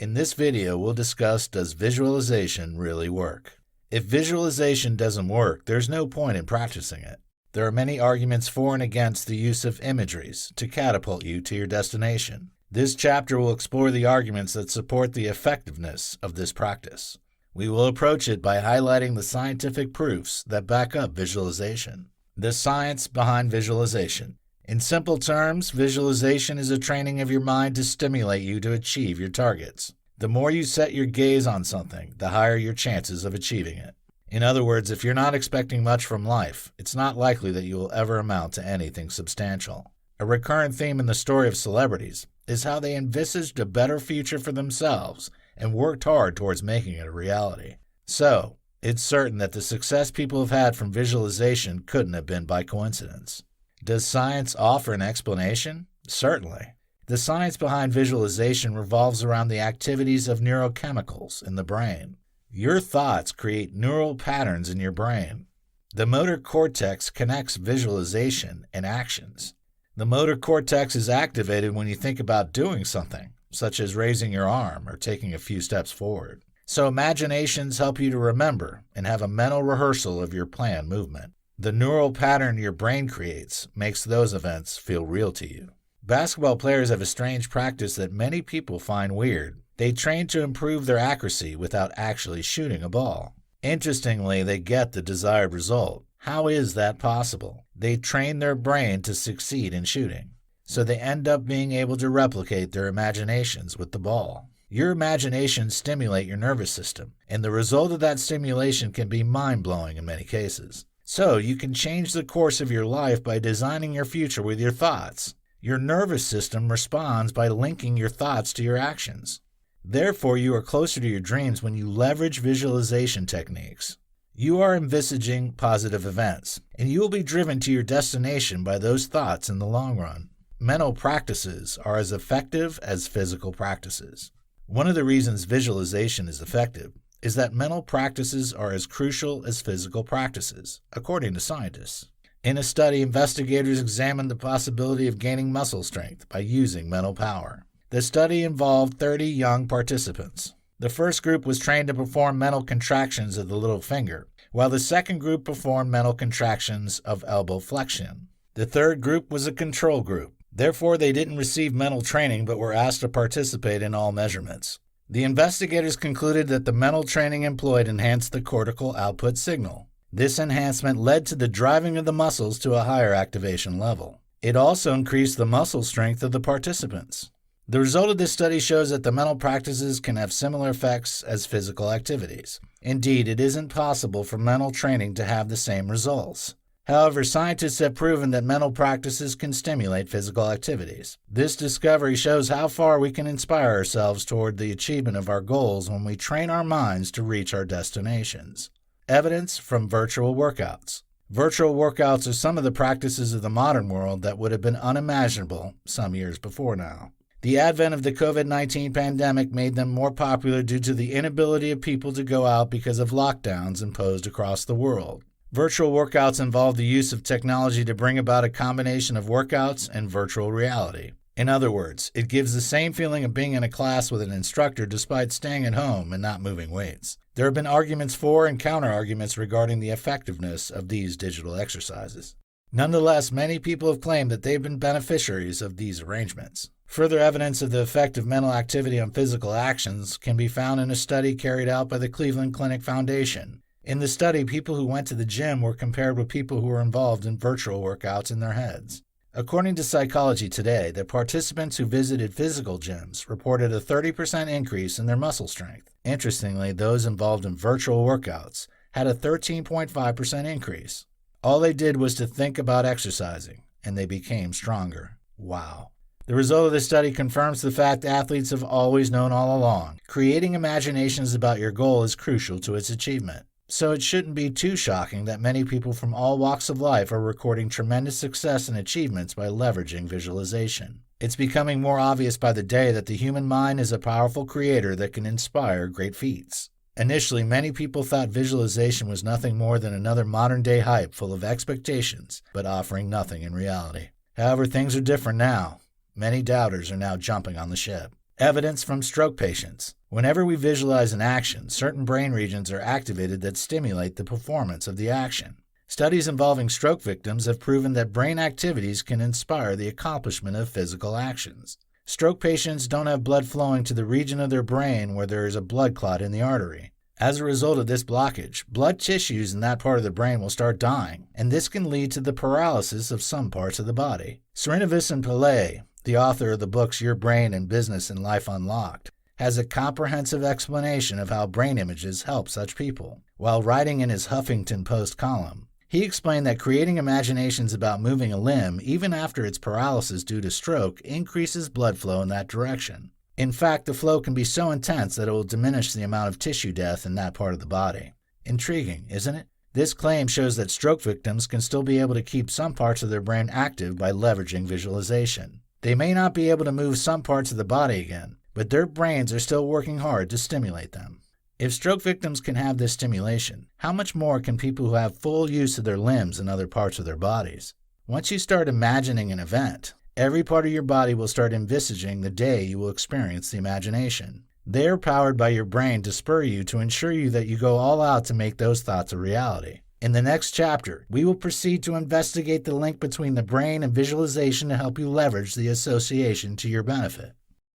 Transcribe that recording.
In this video, we'll discuss, does visualization really work? If visualization doesn't work, there's no point in practicing it. There are many arguments for and against the use of imageries to catapult you to your destination. This chapter will explore the arguments that support the effectiveness of this practice. We will approach it by highlighting the scientific proofs that back up visualization. The science behind visualization. In simple terms, visualization is a training of your mind to stimulate you to achieve your targets. The more you set your gaze on something, the higher your chances of achieving it. In other words, if you're not expecting much from life, it's not likely that you will ever amount to anything substantial. A recurrent theme in the story of celebrities is how they envisaged a better future for themselves and worked hard towards making it a reality. So, it's certain that the success people have had from visualization couldn't have been by coincidence. Does science offer an explanation? Certainly. The science behind visualization revolves around the activities of neurochemicals in the brain. Your thoughts create neural patterns in your brain. The motor cortex connects visualization and actions. The motor cortex is activated when you think about doing something, such as raising your arm or taking a few steps forward. So imaginations help you to remember and have a mental rehearsal of your planned movement. The neural pattern your brain creates makes those events feel real to you. Basketball players have a strange practice that many people find weird. They train to improve their accuracy without actually shooting a ball. Interestingly, they get the desired result. How is that possible? They train their brain to succeed in shooting, so they end up being able to replicate their imaginations with the ball. Your imaginations stimulate your nervous system, and the result of that stimulation can be mind-blowing in many cases. So you can change the course of your life by designing your future with your thoughts. Your nervous system responds by linking your thoughts to your actions. Therefore, you are closer to your dreams when you leverage visualization techniques. You are envisaging positive events, and you will be driven to your destination by those thoughts in the long run. Mental practices are as effective as physical practices. One of the reasons visualization is effective is that mental practices are as crucial as physical practices, according to scientists. In a study, investigators examined the possibility of gaining muscle strength by using mental power. The study involved 30 young participants. The first group was trained to perform mental contractions of the little finger, while the second group performed mental contractions of elbow flexion. The third group was a control group. Therefore, they didn't receive mental training but were asked to participate in all measurements. The investigators concluded that the mental training employed enhanced the cortical output signal. This enhancement led to the driving of the muscles to a higher activation level. It also increased the muscle strength of the participants. The result of this study shows that the mental practices can have similar effects as physical activities. Indeed, it isn't possible for mental training to have the same results. However, scientists have proven that mental practices can stimulate physical activities. This discovery shows how far we can inspire ourselves toward the achievement of our goals when we train our minds to reach our destinations. Evidence from virtual workouts. Virtual workouts are some of the practices of the modern world that would have been unimaginable some years before now. The advent of the COVID-19 pandemic made them more popular due to the inability of people to go out because of lockdowns imposed across the world. Virtual workouts involve the use of technology to bring about a combination of workouts and virtual reality. In other words, it gives the same feeling of being in a class with an instructor despite staying at home and not moving weights. There have been arguments for and counter-arguments regarding the effectiveness of these digital exercises. Nonetheless, many people have claimed that they've been beneficiaries of these arrangements. Further evidence of the effect of mental activity on physical actions can be found in a study carried out by the Cleveland Clinic Foundation. In the study, people who went to the gym were compared with people who were involved in virtual workouts in their heads. According to Psychology Today, the participants who visited physical gyms reported a 30% increase in their muscle strength. Interestingly, those involved in virtual workouts had a 13.5% increase. All they did was to think about exercising, and they became stronger. Wow. The result of this study confirms the fact athletes have always known all along. Creating imaginations about your goal is crucial to its achievement. So it shouldn't be too shocking that many people from all walks of life are recording tremendous success and achievements by leveraging visualization. It's becoming more obvious by the day that the human mind is a powerful creator that can inspire great feats. Initially, many people thought visualization was nothing more than another modern-day hype full of expectations, but offering nothing in reality. However, things are different now. Many doubters are now jumping on the ship. Evidence from stroke patients. Whenever we visualize an action, certain brain regions are activated that stimulate the performance of the action. Studies involving stroke victims have proven that brain activities can inspire the accomplishment of physical actions. Stroke patients don't have blood flowing to the region of their brain where there is a blood clot in the artery. As a result of this blockage, blood tissues in that part of the brain will start dying, and this can lead to the paralysis of some parts of the body. Srinivasan Pillai, the author of the books Your Brain and Business and Life Unlocked, has a comprehensive explanation of how brain images help such people. While writing in his Huffington Post column, he explained that creating imaginations about moving a limb, even after its paralysis due to stroke, increases blood flow in that direction. In fact, the flow can be so intense that it will diminish the amount of tissue death in that part of the body. Intriguing, isn't it? This claim shows that stroke victims can still be able to keep some parts of their brain active by leveraging visualization. They may not be able to move some parts of the body again, but their brains are still working hard to stimulate them. If stroke victims can have this stimulation, how much more can people who have full use of their limbs and other parts of their bodies? Once you start imagining an event, every part of your body will start envisaging the day you will experience the imagination. They are powered by your brain to spur you to ensure you that you go all out to make those thoughts a reality. In the next chapter, we will proceed to investigate the link between the brain and visualization to help you leverage the association to your benefit.